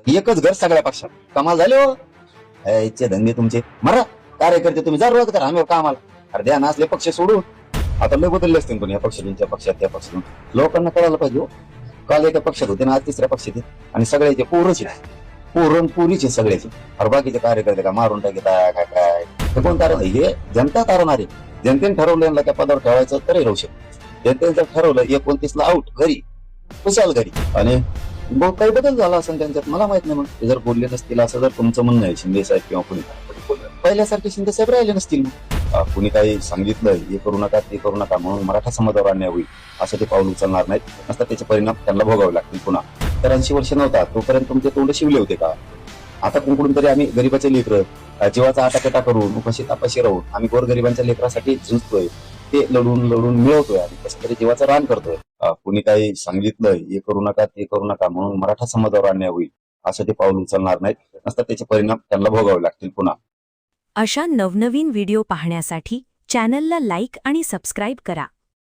एकच घर सगळ्या पक्षात. कमाल झाले हो. याचे धंदे तुमचे. मरा कार्यकर्ते तुम्ही जा रोज करा आम्ही कामाला. अरे द्या ना असले पक्ष सोडून. आता लय बदलले असतील कोणी या पक्षातून त्या पक्षात त्या पक्षातून. लोकांना कळायला पाहिजे हो. काल एका पक्षात होते ना आज तिसऱ्या पक्षात आहे. आणि सगळ्याचे पोरच आहे. पोरण पुरीचे सगळ्याचे. अरे बाकीचे कार्यकर्ते का मारून टाकत काय काय हे कोण तारण हे जनता तारवणार आहे. जनतेने ठरवलं यांना त्या पदावर ठेवायचं तरी राहू शकतो. जनतेने जर ठरवलं 29ला आउट घरी कुशाल घरी आणि मग काही बदल झाला असेल त्यांच्यात मला माहित नाही. मग ते जर बोलले नसतील असं जर तुमचं म्हणणं आहे शिंदे साहेब किंवा कोणी पहिल्यासारखे शिंदे साहेब राहिले नसतील. कुणी काही सांगितलं हे करू नका ते करू नका म्हणून मराठा समाजावर अन्याय होईल असं ते पाऊल उचलणार नाहीत. नसता त्याचे परिणाम त्यांना भोगावे लागतील. पुन्हा तर 80 वर्ष नव्हता तोपर्यंत तुमचे तोंड शिवले होते का? आता कुंकडून तरी आम्ही गरीबाचे लेकरं जीवाचा आटाकेटा करून उपाशी तापाशी राहून आम्ही गोरगरिबांच्या लेकरासाठी झुंजतोय. ते लढून लढून मिळवतोय आणि कसं तरी जीवाचं रान करतोय. कुणी काही सांगितलं हे करू नका ते करू नका म्हणून मराठा समाजावर अन्याय होईल असं ते पाऊल उचलणार नाहीत. नसता त्याचे परिणाम त्यांना भोगावे लागतील. पुन्हा अशा नवनवीन व्हिडिओ पाहण्यासाठी चॅनलला लाईक आणि सबस्क्राईब करा.